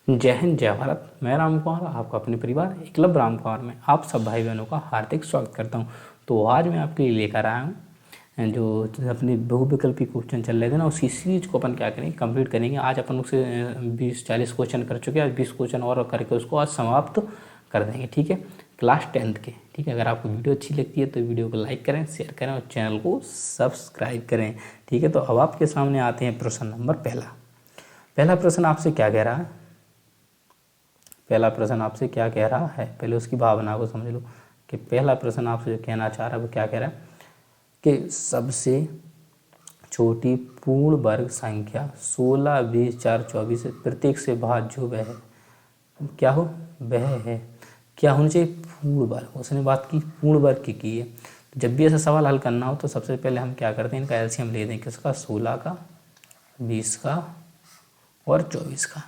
जय हिंद, जय भारत। मैं राम कुमार, आपका अपने परिवार एकलव्य राम कुमार में आप सब भाई बहनों का हार्दिक स्वागत करता हूं। तो आज मैं आपके लिए लेकर आया हूं जो अपने बहुविकल्पी क्वेश्चन चल रहे थे ना, उसी सीरीज को अपन क्या करेंगे, कंप्लीट करेंगे। आज अपन उससे 20-40 क्वेश्चन कर चुके हैं। आज 20 क्वेश्चन और करके उसको आज समाप्त कर देंगे, ठीक है, क्लास 10th के। ठीक है, अगर आपको वीडियो अच्छी लगती है तो वीडियो को लाइक करें, शेयर करें और चैनल को सब्सक्राइब करें। ठीक है, तो अब आपके सामने आते हैं प्रश्न नंबर पहला प्रश्न आपसे क्या कह रहा है। पहला प्रश्न आपसे क्या कह रहा है, पहले उसकी भावना को समझ लो कि पहला प्रश्न आपसे जो कहना चाह रहा है वो क्या कह रहा है कि सबसे छोटी पूर्ण वर्ग संख्या 16, 20, 4, 24 प्रत्येक से भाज्य जो वह है, क्या हो वह है, क्या होनी चाहिए पूर्ण वर्ग। उसने बात की पूर्ण वर्ग की है। तो जब भी ऐसा सवाल हल करना हो तो सबसे पहले हम क्या करते हैं, इनका एलसीएम ले दें, किसका, 16 का, 20 का और 24 का।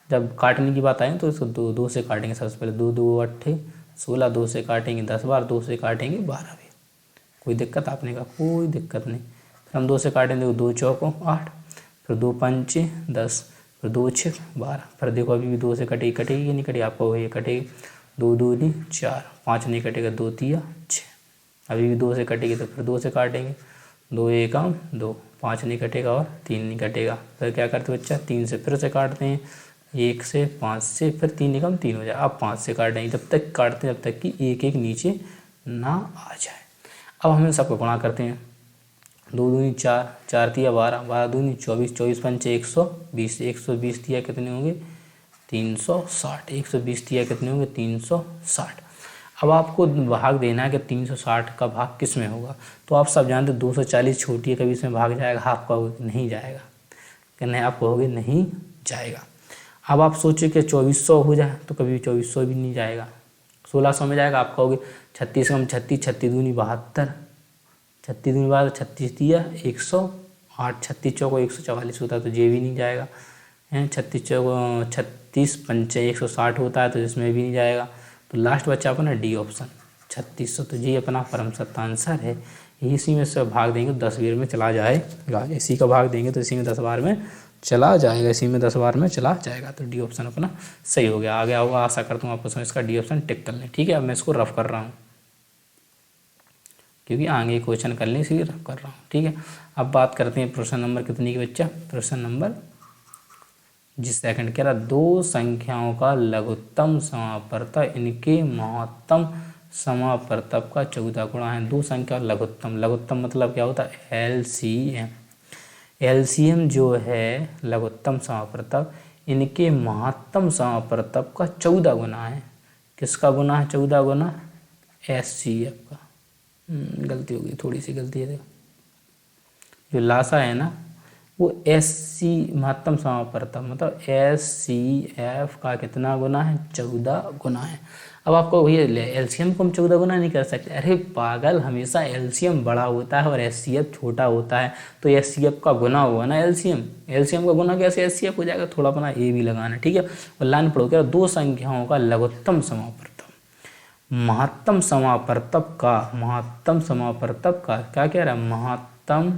जब काटने की बात आए तो इसको दो से काटेंगे। सबसे पहले 2 2 8 16, 2 से काटेंगे 10 बार, 2 से काटेंगे 12 भी। कोई दिक्कत आपने कहा, कोई दिक्कत नहीं। फिर हम 2 से काटेंगे, 2 चौको 8, फिर 2 पंचे 10, फिर 2 6 12। फिर देखो अभी भी 2 से कटेगी कि नहीं कटेगी, आपको ये कटेगी। 2 2 नहीं 4, 5 नहीं कटेगा, 2 3 6। अभी भी 2 से कटेगी तो फिर 2 से काटेंगे, 2 1 2, 5 नहीं कटेगा और 3 नहीं कटेगा। फिर क्या करते बच्चा, 3 से फिर से काटते हैं, 1 से 5 से, फिर 3 निकम 3 हो जाए। अब 5 से काटेंगे, जब तक काटते हैं जब तक कि एक एक नीचे ना आ जाए। अब हम इन सबको गुणा करते हैं। 2 दूनी 4, 4 तिया 12, 12 दूनी 24, 24 पंचे 120, 120 तिया कितने होंगे 360, 120 तिया कितने होंगे 360। अब आपको भाग देना है कि 360 का भाग किस में होगा। तो आप सब जानते 240 छोटी है, कभी इसमें भाग जाएगा, आप कहोगे नहीं जाएगा, कि नहीं, आप कहोगे नहीं जाएगा। अब आप सोचिए कि 2400 हो जाए तो कभी 2400 भी नहीं जाएगा, 1600 में जाएगा। आप कहोगे 36 कम 36, 36 दूनी 72, 36 दूनी 72, 36 दिया 108, 36 चौको 144 होता है तो ये भी नहीं जाएगा। 36 चौको 36 पंचे 160 होता है तो इसमें भी नहीं जाएगा। तो लास्ट बच्चा अपना डी ऑप्शन 3600। तो ये अपना परम सत्य आंसर है। इसी में से भाग देंगे 10 बार में चला जाएगा, इसी का भाग देंगे तो इसी में 10 बार में चला जाएगा, इसी में 10 बार में चला जाएगा। तो डी ऑप्शन अपना सही हो गया, आ गया होगा। आशा करता हूँ आपको समझ, इसका डी ऑप्शन टिक कर लें। ठीक है, अब मैं इसको रफ कर रहा हूँ क्योंकि आगे क्वेश्चन कर लें, इसलिए रफ कर रहा हूँ। ठीक है, अब बात करते हैं प्रश्न नंबर कितनी की बच्चा, प्रश्न नंबर जिस सेकंड कह रहा, दो संख्याओं का लघुत्तम समापवर्तक इनके महत्तम समापवर्तक का 14 गुणा है। दो संख्या लघुत्तम, लघुत्तम मतलब क्या होता है, एलसीएम। एलसीएम जो है लघुत्तम समापवर्तक, इनके महत्तम समापवर्तक का 14 गुना है। किसका गुना है 14 गुना, एचसीएफ का। गलती होगी, थोड़ी सी गलती है। जो लासा है ना वो एससी महत्तम समापवर्तक मतलब एचसीएफ का कितना गुना है, 14 गुना है। अब आपको भैया एलसीएम को हम 14 गुना नहीं कर सकते, अरे पागल, हमेशा एलसीएम बड़ा होता है और एचसीएफ छोटा होता है। तो एचसीएफ का गुना हुआ ना एलसीएम, एलसीएम का गुना कैसे एचसीएफ हो जाएगा, थोड़ा अपना ए भी लगाना। ठीक है, और लाइन पढ़ो, क्या दो संख्याओं का लघुत्तम समापवर्तक महत्तम समापवर्तक का, महत्तम समापवर्तक का क्या कह रहा है, महत्तम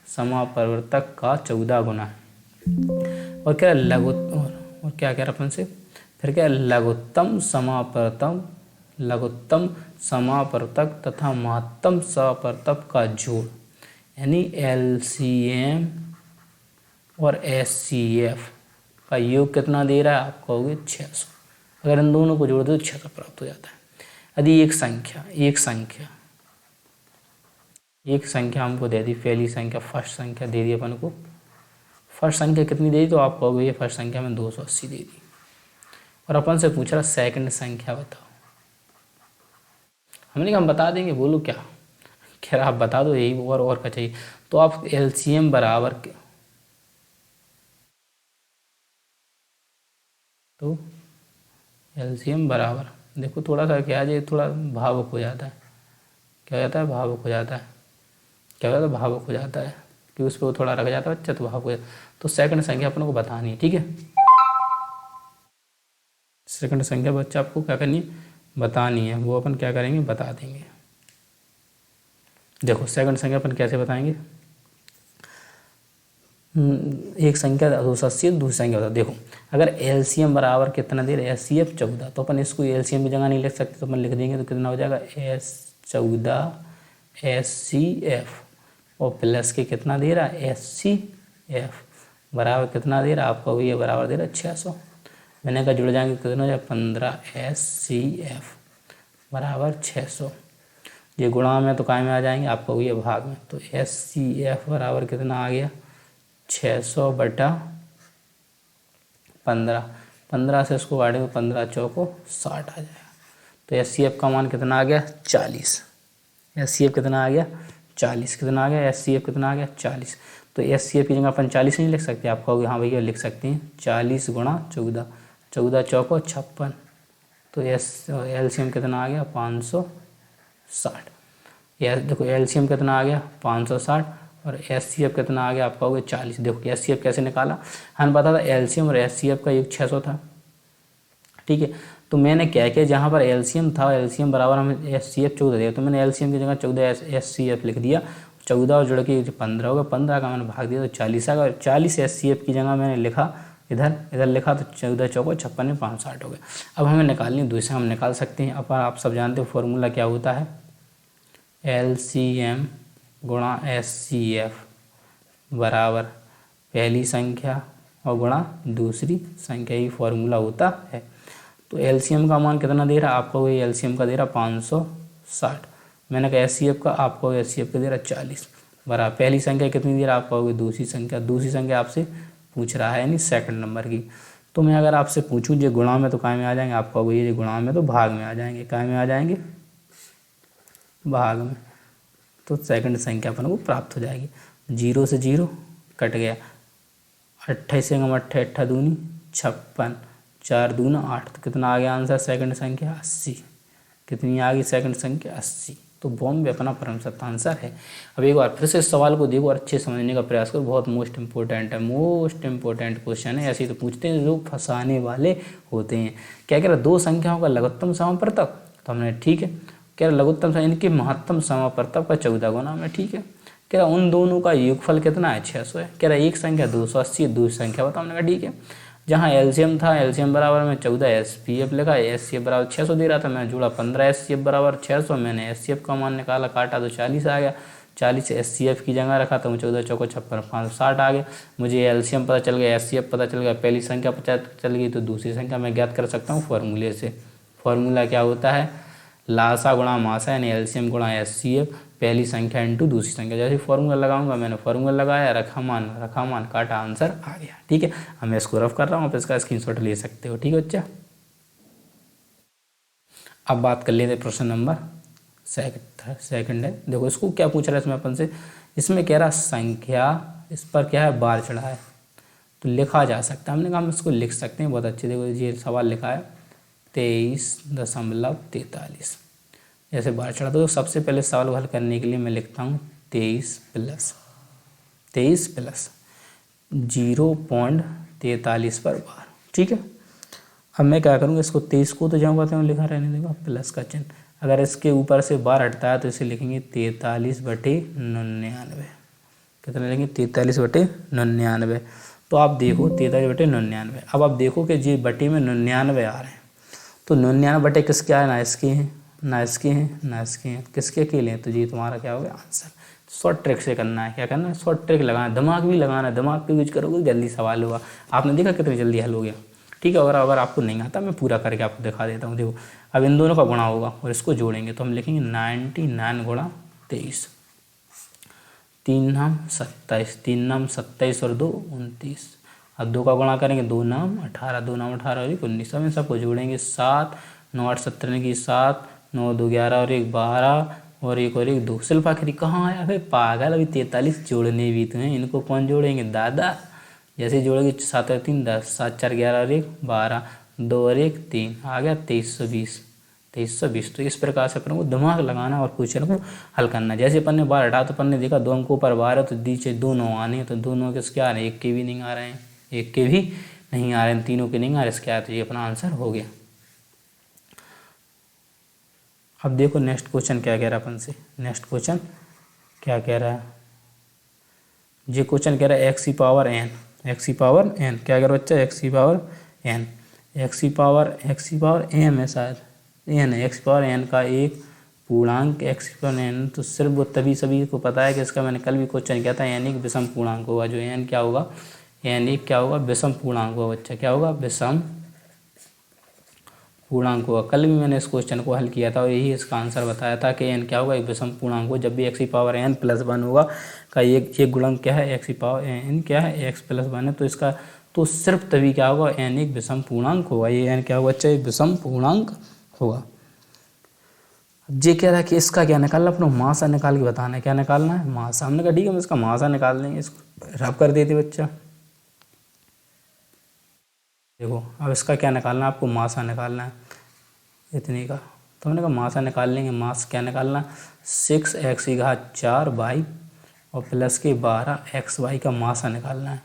समापवर्तक का 14 गुना है। और क्या लघु, और क्या कह रहा अपन से, फिर क्या लघुत्तम समापवर्तक, लघुत्तम समापवर्तक तथा महत्तम समापवर्तक का जोड़, यानी एलसीएम और एचसीएफ का योग कितना दे रहा है, आप कहोगे 600। अगर इन दोनों को जोड़ दो तो 600 प्राप्त हो जाता है। यदि एक संख्या हमको दे दी, पहली संख्या फर्स्ट संख्या दे दी अपन को, फर्स्ट संख्या कितनी दे दी, तो आप कहोगे ये फर्स्ट संख्या में 280 दे दी। और अपन से पूछ रहा सेकंड संख्या बताओ। हमने कहा हम बता देंगे, बोलो क्या, कह रहा आप बता दो, यही और क्या चाहिए। तो आप एलसीएम बराबर के, तो एलसीएम बराबर, देखो थोड़ा सा क्या है, थोड़ा भावुक हो जाता है, क्या हो जाता है, भावुक हो जाता है, क्या हो जाता है, भावुक हो जाता है कि उस पर थोड़ा रख जाता है बच्चा, तो भावुक हो जाता है। तो सेकंड संख्या अपन को बतानी है। ठीक है, सेकंड संख्या बच्चा आपको क्या करनी है, बतानी है, वो अपन क्या करेंगे, बता देंगे। देखो सेकंड संख्या अपन कैसे बताएंगे, एक संख्या 280 दूसरी संख्या बता। देखो अगर एलसीएम बराबर कितना दे रहा है, एचसीएफ 14, तो अपन इसको एलसीएम की जगह नहीं लिख सकते, तो अपन लिख देंगे तो कितना हो जाएगा S14 एचसीएफ और प्लस के कितना दे रहा है एचसीएफ बराबर कितना दे रहा है आपका, ये बराबर दे रहा है 600। मैंने कहा जुड़ जाएंगे कितना हो जाएगा 15 एचसीएफ बराबर 600। ये गुणा में तो काय में आ जाएंगे आपका ये भाग में, तो एचसीएफ बराबर कितना आ गया 600 बटा 15। 15 से इसको काटेंगे 15 चौको 60 आ जाएगा। तो एचसीएफ का मान कितना आ गया 40। एचसीएफ कितना आ गया 40। कितना आ गया एचसीएफ कितना आ गया 40। तो एचसीएफ की जगह अपन 40 नहीं लिख सकते, आप कहोगे हाँ भैया लिख सकते हैं 40 गुणा 14, 14 चौको 56। तो एलसीएम कितना आ गया 560। देखो एलसीएम कितना आ गया 560 और एचसीएफ कितना आ गया आपका हो गया 40। देखो एचसीएफ कैसे निकाला, हमें पता था एलसीएम और एचसीएफ का योग 600 था, ठीक है। तो मैंने क्या किया, जहाँ पर एलसीएम था एलसीएम बराबर हमें एचसीएफ 14 दिया, तो मैंने एलसीएम की जगह 14 एचसीएफ लिख दिया। 14 और जुड़ के 15 हो गया, 15 का मैंने भाग दिया तो 40 आ गया। 40 एचसीएफ की जगह मैंने लिखा इधर लिखा तो 14 चौको 56 में 560 हो गया। अब हमें निकालनी दूसरा हम निकाल सकते हैं। अब आप सब जानते हो फॉर्मूला क्या होता है, एलसीएम गुणा एचसीएफ बराबर पहली संख्या और गुणा दूसरी संख्या, ही फॉर्मूला होता है। तो एलसीएम का मान कितना दे रहा है आपको, ये एलसीएम का दे रहा 560। मैंने कहा एचसीएफ का आपको एचसीएफ का दे रहा 40 बराबर पहली संख्या कितनी दे रहा है आपको, दूसरी संख्या। दूसरी संख्या आपसे पूछ रहा है यानी सेकंड नंबर की। तो मैं अगर आपसे पूछूं ये गुणा में तो काय में आ जाएंगे आपको, ये गुणा में तो भाग में आ जाएंगे, काय में आ जाएंगे भाग में। तो सेकंड संख्या अपन को प्राप्त हो जाएगी। 0 से 0 कट गया, 28 से 28 दूनी 56, 4 दूना 8, तो कितना आ गया आंसर सेकंड संख्या 80। कितनी आ गई सेकंड संख्या 80। तो बॉम्बे अपना परम सत्य आंसर है। अब एक बार फिर से इस सवाल को देखो और अच्छे समझने का प्रयास करो, बहुत मोस्ट इंपॉर्टेंट है, मोस्ट इंपॉर्टेंट क्वेश्चन है। ऐसे ही तो पूछते हैं जो फंसाने वाले होते हैं। क्या कह रहा, दो संख्याओं का लघुत्तम समापवर्तक, तो हमने ठीक है। कह रहा लघुत्तम इनके महत्तम समापवर्तक का 14 गुना में, ठीक है। कह रहा उन दोनों का योगफल कितना है 600 है। कह रहा एक संख्या 280 दूसरी संख्या बताओ, हमने कहा ठीक है। जहाँ एलसीएम था एलसीएम बराबर में 14 एचसीएफ लिखा, एचसीएफ बराबर 600 दे रहा था, मैं जोड़ा 15 एचसीएफ बराबर 600, मैंने एचसीएफ का मान निकाला काटा तो 40 आ गया। 40 एचसीएफ की जगह रखा तो 14 चौको 56 560 आ गया। मुझे एलसीएम पता चल गया, एचसीएफ पता चल गया, पहली संख्या पता चल गई, तो दूसरी संख्या मैं ज्ञात कर सकता हूँ फॉर्मूले से। फॉर्मूला क्या होता है, लासा गुणा मासा यानी एलसीएम गुणा एचसीएफ, पहली संख्या इंटू दूसरी संख्या। जैसे फॉर्मूला लगाऊंगा, मैंने फॉर्मूला लगाया, रखा मान काटा, आंसर आ गया, ठीक है। अब मैं इसको रफ कर रहा हूँ, आप इसका स्क्रीनशॉट ले सकते हो, ठीक है बच्चा। अब बात कर लेते प्रश्न नंबर सेकंड है। देखो इसको क्या पूछ रहा है इसमें अपन से, इसमें कह रहा संख्या, इस पर क्या है बार चढ़ा है, तो लिखा जा सकता है। हमने कहा हम इसको लिख सकते हैं बहुत अच्छे। देखो ये सवाल लिखा है 23.43, जैसे बार चढ़ा। तो सबसे पहले सवाल हल करने के लिए मैं लिखता हूँ 23 प्लस 0.43 पर बार, ठीक है। अब मैं क्या करूँगा, इसको 23 को तो जहाँ कहते हैं लिखा रहने देगा प्लस का चिन्ह। अगर इसके ऊपर से बार हटता है तो इसे लिखेंगे 43/99। कितना लिखेंगे 43/99। तो आप देखो 43/99। अब आप देखो कि जी बटे में 99 आ रहे हैं, तो 99 बटे किसके आ रहे हैं, ना इसके हैं ना इसके हैं ना इसके हैं, किसके अकेले हैं, तो जी तुम्हारा क्या हो गया आंसर। शॉर्ट ट्रिक से करना है, क्या करना है शॉर्ट ट्रिक लगाना, दिमाग भी लगाना है, दिमाग पे यूज करोगे जल्दी सवाल होगा। आपने देखा कितनी जल्दी हल हो गया, ठीक है। अगर आपको नहीं आता मैं पूरा करके आपको दिखा देता हूँ। देखो अब इन दोनों का गुणा होगा और इसको जोड़ेंगे, तो हम लिखेंगे 99 गुणा 23, 3 नाम 27, 3 नाम 27 और 2 29। अब 2 का गुणा करेंगे, 2 नाम 18, 2 नाम 18 और 1 19। अब इन सबको जोड़ेंगे 7 9 8 17 की 7, 9 2 11 और 1 12 और 1 और 1 2। सिर्फ आखिरी कहाँ आया भाई पागल, अभी 43 जोड़ने भी तो हैं, इनको कौन जोड़ेंगे दादा। जैसे जोड़ेंगे 7 और 3 10, 7 4 11 और 1 12, 2 और 1 3, आ गया 2320। 2320। तो इस प्रकार से अपन को दिमाग लगाना और क्वेश्चन को हल करना। जैसे अपन ने बार हटा तो अपन ने देखा 2 अंकों पर बार है, तो नीचे 2 9 आने हैं, तो 2 9 किसके आ रहे हैं, 1 के भी नहीं आ रहे हैं, 1 के भी नहीं आ रहे हैं, तीनों के नहीं आ रहे, इसके आए, तो ये अपना आंसर हो गया। अब देखो नेक्स्ट क्वेश्चन क्या कह रहा है अपन से, नेक्स्ट क्वेश्चन क्या कह रहा है, ये क्वेश्चन कह रहा है एक्स की पावर एन, एक्स की पावर एन, क्या कह रहा है बच्चा, एक्स की पावर एन, एक्स की पावर एम है शायद, एन है, एक्स की पावर एन का एक पूर्णांक एक्स की पावर एन, तो सिर्फ वो तभी सभी को पता है कि इसका मैंने कल भी क्वेश्चन किया था, एन एक विषम पूर्णांक होगा, जो एन क्या होगा, एन एक क्या होगा, विषम पूर्णांक होगा बच्चा, क्या होगा, विषम पूर्णांक होगा। कल भी मैंने इस क्वेश्चन को हल किया था और यही इसका आंसर बताया था कि एन क्या होगा, एक विषम पूर्णांक हो, जब भी एक्स की पावर एन प्लस वन होगा का एक गुणक क्या है, एक्स की पावर एन क्या है, एक्स प्लस वन है, तो इसका तो सिर्फ तभी क्या होगा, एन एक विषम पूर्णांक होगा, ये एन क्या होगा बच्चा, एक विषम पूर्णांक होगा। अब ये कह रहा है कि इसका क्या निकालना, अपना मासा निकाल के बताना है, क्या निकालना है, मासा। हमने कहा ठीक है, हम इसका मासा निकाल देंगे, इसको रब कर देते बच्चा। देखो अब इसका क्या निकालना है, आपको मासा निकालना है इतने का, तो हमने कहा मासा निकाल लेंगे। मास क्या निकालना, 6x⁴y और प्लस के 12xy का मासा निकालना है।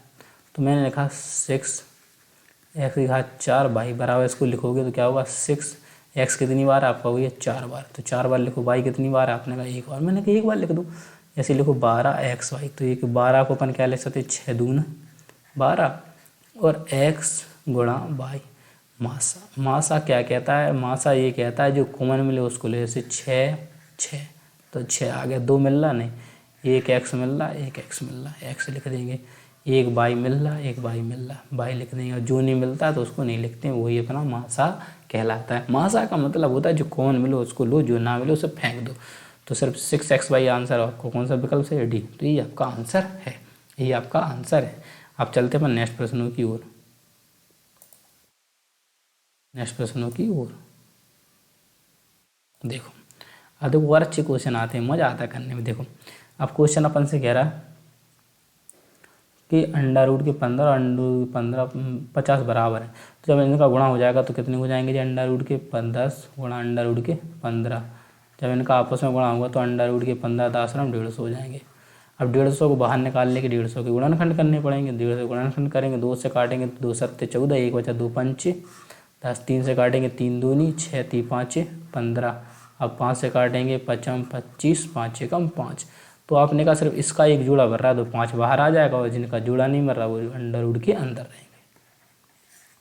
तो मैंने लिखा 6x⁴y बराबर, इसको लिखोगे तो क्या होगा, 6x कितनी बार आपका हो गया, 4 बार, तो 4 बार लिखो, y कितनी बार है, आपने कहा 1 बार, मैंने कहा 1 बार लिख दो, ऐसे लिखो 12xy, तो एक 12 को अपन क्या लिख सकते, 6 दूना 12 और x गुणा y। मासा क्या कहता है, मासा ये कहता है जो कॉमन मिले उसको ले, जैसे 6 तो 6 आ गया, 2 मिल रहा नहीं, एक x मिल रहा, एक x मिल रहा, x लिख देंगे, एक y मिल रहा, एक y मिल रहा, y लिख देंगे, और जो नहीं मिलता तो उसको नहीं लिखते, वही अपना मासा कहलाता है। मासा का मतलब होता है जो कॉमन मिले उसको लो, जो ना मिले उसे फेंक दो। तो सिर्फ 6xy आंसर, आपको कौन सा विकल्प से, डी, तो ये आपका आंसर है, ये आपका आंसर है। आप चलते हैं नेक्स्ट प्रश्नों की ओर, नेक्स्ट प्रश्नों की ओर। देखो अब देखो और अच्छे क्वेश्चन आते हैं, मज़ा आता है करने में। देखो अब क्वेश्चन अपन से कह रहा है कि अंडा रूट के 15 और अंडा 15 50 बराबर है, तो जब इनका गुणा हो जाएगा तो कितने हो जाएंगे जी, अंडा रूट के 10 गुणा अंडा रूट के 15, जब इनका आपस में गुणा होगा तो अंडा रूट के 15 10 और 150 हो जाएंगे। अब 150 को बाहर निकालने के 150 के गुणनखंड करने पड़ेंगे, 150 गुणनखंड करेंगे, 2 से काटेंगे तो 2 7 14, एक बचा 2 5 10, 3 से काटेंगे 3 दूनी 6, 3 5 15, अब 5 से काटेंगे 5 25, 5 एकम 5, तो आपने कहा सिर्फ इसका एक जोड़ा भर रहा है तो 5 बाहर आ जाएगा, और जिनका जोड़ा नहीं भर रहा वो अंडर रूट के अंदर रहेंगे।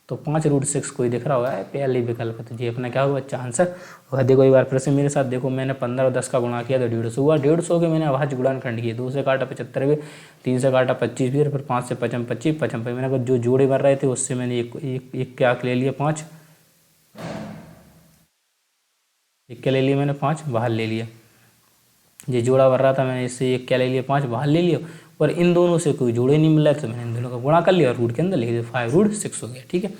तो 5√6 कोई दिख रहा हुआ है, पहले विकल्प, तो ये अपना क्या हुआ बच्चा आंसर। और देखो एक बार फिर से मेरे साथ देखो, मैंने 15 और 10 का गुणा किया तो 150 हुआ, 150 के मैंने आवाज गुणनखंड किए, 2 से काटा 75 भी, 3 से काटा 25 भी, फिर 5 से 55 25 55, मैंने कहा जो जोड़े भर रहे थे उससे मैंने एक क्या ले लिया, 5 एक क्या ले लिया, मैंने 5 बाहर ले लिया, ये जोड़ा भर रहा था मैंने इससे एक क्या ले लिया, 5 बाहर ले लिया, और इन दोनों से कोई जोड़े नहीं मिला तो मैंने इन दोनों का गुणा कर लिया और रूट के अंदर लिख दिया, 5√6 हो गया। ठीक है,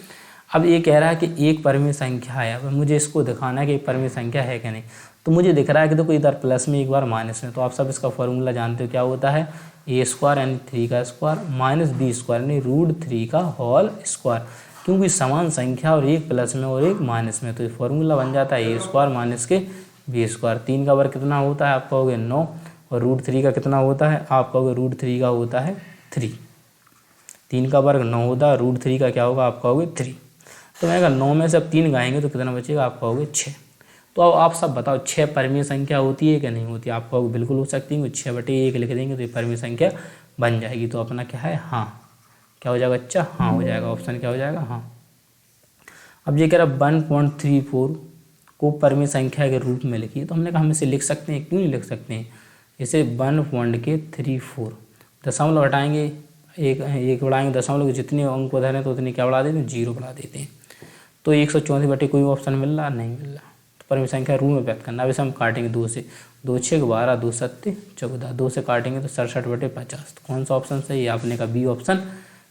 अब ये कह रहा है कि एक परिमेय संख्या है, अब मुझे इसको दिखाना है कि एक परिमेय संख्या है कि नहीं। तो मुझे दिख रहा है कि देखो इधर प्लस में एक बार माइनस में, तो आप सब इसका फॉर्मूला जानते हो क्या होता है, a² यानी 3 का स्क्वायर माइनस b² यानी √3 का होल स्क्वायर, क्योंकि समान संख्या और एक प्लस में और एक माइनस में, तो ये फॉर्मूला बन जाता है a² माइनस के b²। 3 का वर्ग कितना होता है, आप कहोगे 9, और √3 का कितना होता है, आप कहोगे √3 का होता है 3। 3 का वर्ग 9 होता है, √3 का क्या होगा, आप कहोगे 3। तो मैंने कहा 9 में से अब 3 गाएंगे तो कितना बचेगा, आप कहोगे 6। तो अब आप सब बताओ 6 परिमेय संख्या होती है कि नहीं होती, आप कहोगे बिल्कुल हो सकती है, 6/1 लिख देंगे तो ये परिमेय संख्या बन जाएगी। तो अपना क्या है, हाँ, क्या हो जाएगा बच्चा, हाँ हो जाएगा, ऑप्शन क्या हो जाएगा, हाँ। अब ये कह रहा 1.34 को परिमेय संख्या के रूप में लिखिए, तो हमने कहा हम इसे लिख सकते हैं, क्यों नहीं लिख सकते हैं, इसे 1.34 दशमलव हटाएंगे, एक बढ़ाएंगे दशमलव के जितने अंक उधर हैं तो उतनी क्या बढ़ा देते हैं, 0 बढ़ा देते हैं। तो 134 कोई ऑप्शन मिल रहा नहीं मिल रहा, तो परिमेय संख्या रूप में व्यक्त करना। अब इसे हम काटेंगे 2 से, 2 6 12, 2 7 14, 2 से काटेंगे तो 67/50, तो कौन सा ऑप्शन सही है, आपने कहा बी ऑप्शन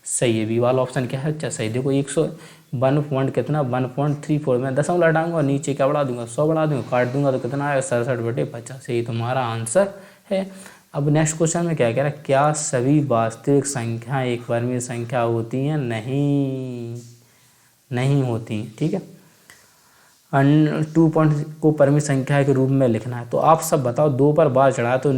सही है, बी वाला ऑप्शन क्या है, अच्छा सही। देखो 101 कितना 1.34 में दशमलव हटाऊंगा और नीचे क्या बढ़ा दूंगा, 100 बढ़ा दूंगा, काट दूंगा तो कितना आएगा 67/50, यही तुम्हारा आंसर है। अब नेक्स्ट क्वेश्चन में क्या कह रहा है, क्या सभी वास्तविक संख्या एक परिमेय संख्या होती हैं, नहीं होती। ठीक है, 2 को परिमेय संख्या के रूप में लिखना है। तो आप सब बताओ, 2 पर बार चढ़ा तो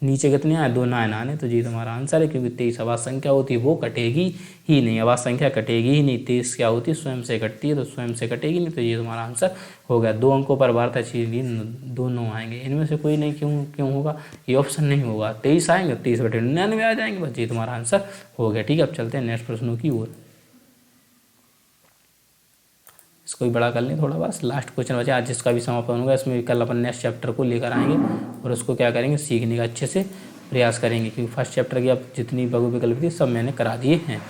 नीचे कितने आए, 2 9 आने, तो ये तुम्हारा आंसर है, क्योंकि 23 अवाज संख्या होती है वो कटेगी ही नहीं, आवाज संख्या कटेगी ही नहीं। 23 क्या होती है, स्वयं से कटती है, तो स्वयं से कटेगी नहीं, तो ये तुम्हारा आंसर हो गया। 2 अंकों पर वार्ता चीज दोनों आएंगे, इनमें से कोई नहीं, क्यों होगा, ये ऑप्शन नहीं होगा। 23 आएंगे, 23/99 आ जाएंगे, बस ये तुम्हारा आंसर हो गया। ठीक है, अब चलते हैं नेक्स्ट प्रश्नों की ओर। इसको भी बड़ा कर लें थोड़ा, बस लास्ट क्वेश्चन बचा आज जिसका भी समापन होगा। इसमें कल अपन नेक्स्ट चैप्टर को लेकर आएंगे और उसको क्या करेंगे, सीखने का अच्छे से प्रयास करेंगे, क्योंकि फर्स्ट चैप्टर की अब जितनी बहुविकल्प थी सब मैंने करा दिए हैं।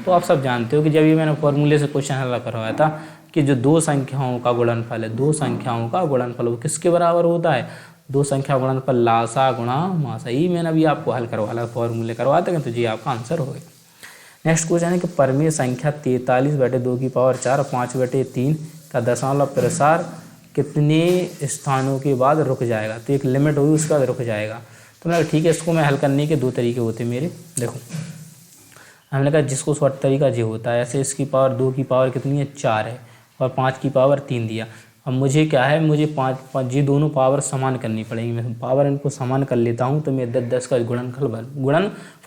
तो आप सब जानते हो कि जब ये मैंने फॉर्मूले से क्वेश्चन हल करवाया था कि जो 2 संख्याओं का गुणनफल है, 2 संख्याओं का गुणनफल वो किसके बराबर होता है, 2 संख्या गुणनफल लासा गुणा मासा। ही मैंने अभी आपको हल करवाया, फॉर्मूले करवाते हैं, तो ये आपका आंसर हो गया। नेक्स्ट क्वेश्चन है कि परिमेय संख्या 43/2⁴ 5/3 का दशमलव प्रसार कितने स्थानों के बाद रुक जाएगा। तो एक लिमिट होगी, उसके बाद रुक जाएगा। तो मैंने कहा ठीक है, इसको मैं हल करने के 2 तरीके होते मेरे। देखो हमने कहा जिसको शॉर्ट तरीका ये होता है, ऐसे इसकी पावर 2 की पावर कितनी है, 4 है, और 5 की पावर 3 दिया। अब मुझे क्या है, मुझे 5 ये दोनों पावर समान करनी पड़ेगी। मैं पावर इनको समान कर लेता हूँ तो मेरे 10 का गुणनफल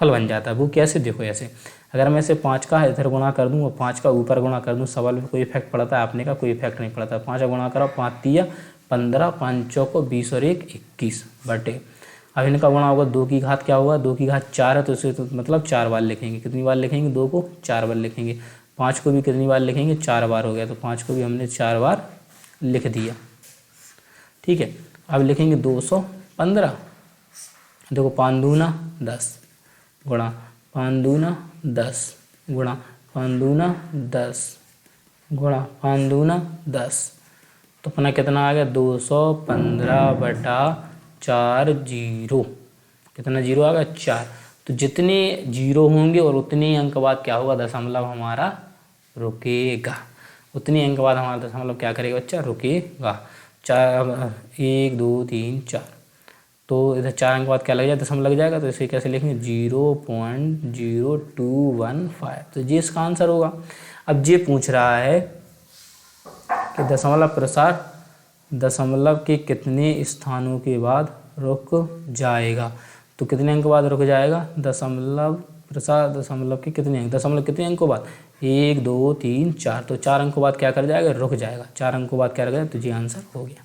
बन जाता है। वो कैसे, देखो ऐसे, अगर मैं इसे 5 का इधर गुणा कर दूँ और 5 का ऊपर गुणा कर दूँ, सवाल में कोई इफेक्ट पड़ता है, आपने का कोई इफेक्ट नहीं पड़ता। 5 का गुणा करो, 5 तिया 15, 5 चौको 20 और 1 21 बटे। अब इनका गुणा होगा, 2 की घात क्या होगा, 2 की घात 4 है, तो इसे तो मतलब 4 बार लिखेंगे। कितनी बार लिखेंगे, 2 को 4 बार लिखेंगे। 5 को भी कितनी बार लिखेंगे, 4 बार हो गया, तो 5 को भी हमने 4 बार लिख दिया। ठीक है, अब लिखेंगे 215। देखो 5 दूना 10 गुणा 5 दूना 10 गुणा 5 दूना 10 गुणा 5 दूना 10, तो अपना कितना आ गया, 215/4 जीरो। कितना जीरो आ गया, 4। तो जितने जीरो होंगे और उतने अंक बाद क्या होगा, दशमलव हमारा रुकेगा। उतने अंक बाद हमारा दशमलव क्या करेगा बच्चा, रुकेगा। 4 1 2 3 4, तो इधर 4 अंक बाद क्या लग जाए, दशमलव लग जाएगा। तो इसे कैसे लिखेंगे, 0.0215। तो ये इसका आंसर होगा। अब ये पूछ रहा है कि दशमलव प्रसार दशमलव के कितने स्थानों के बाद रुक जाएगा। तो कितने अंक बाद रुक जाएगा, दशमलव प्रसार दशमलव के कितने अंक, दशमलव कितने अंकों बाद, 1 2 3 4, तो 4 अंकों बाद क्या कर जाएगा, रुक जाएगा। 4 अंकों बाद क्या कर जाएगा, तो ये आंसर हो गया।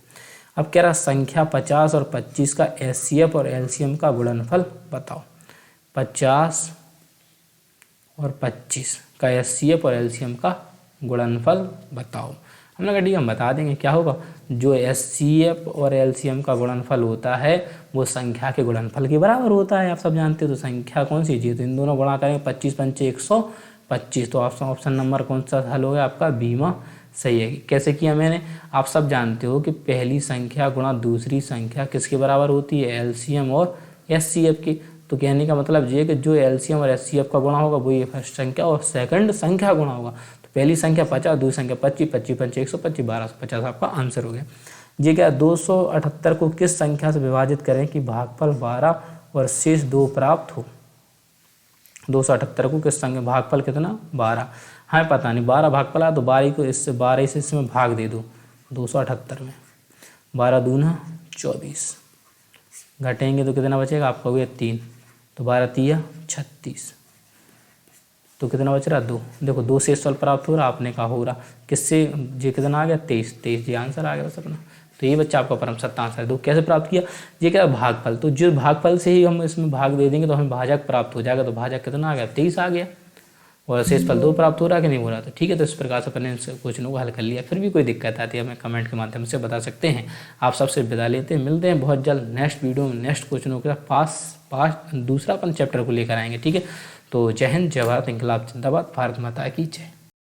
अब कह रहा संख्या 50 और 25 का एचसीएफ और एलसीएम का गुणनफल बताओ। 50 और 25 का एचसीएफ और एलसीएम का गुणनफल बताओ। हमने कहा ठीक है, हम बता देंगे। क्या होगा, जो एचसीएफ और एलसीएम का गुणनफल होता है वो संख्या के गुणनफल के बराबर होता है। आप सब जानते हो। तो संख्या कौन सी चीज़, तो इन दोनों गुणा करेंगे, 25 पंचे 125। तो ऑप्शन नंबर कौन सा हल हो गया आपका, बीमा सही है। कैसे किया मैंने, आप सब जानते हो कि पहली संख्या गुणा दूसरी संख्या किसके बराबर होती है, एलसीएम और एचसीएफ की। तो कहने का मतलब ये है कि जो एलसीएम और एचसीएफ का गुणा होगा वो ये फर्स्ट संख्या और सेकंड संख्या गुणा होगा। तो पहली संख्या 50, दूसरी संख्या 25, 25 पंचे 125, 1250 आपका आंसर हो गया। ये क्या, 278 को किस संख्या से विभाजित करें कि भागफल 12 और शेष 2 प्राप्त हो। 278 को किस संख्या, भागफल कितना, 12, हाँ पता नहीं 12 भागफल है, तो 12 को इससे 12 से इसमें भाग दे दो 278 में। 12 दूना 24, घटेंगे तो कितना बचेगा आपका, हुआ 3, तो 12 तिया 36, तो कितना बच रहा, 2। देखो 2 से फल प्राप्त हो रहा, आपने कहा हो रहा किससे, ये कितना आ गया, 23, ये आंसर आ गया बस अपना। तो ये बच्चा आपका परम सत्य आंसर है। तो कैसे प्राप्त किया, ये क्या भागफल, तो जो भागफल से ही हम इसमें भाग दे देंगे तो हमें भाजक प्राप्त हो जाएगा। तो भाजक कितना आ गया, 23 आ गया, और शेषफल 2 प्राप्त हो रहा है कि नहीं हो रहा। तो ठीक है, तो इस प्रकार से अपने क्वेश्चनों को हल कर लिया। फिर भी कोई दिक्कत आती है हमें कमेंट के माध्यम से बता सकते हैं। आप सबसे विदा लेते हैं, मिलते हैं बहुत जल्द नेक्स्ट वीडियो में नेक्स्ट क्वेश्चनों के साथ दूसरा अपन चैप्टर को लेकर आएंगे। ठीक है, तो जय हिंद, जय भारत, इंकलाब जिंदाबाद, भारत माता की जय।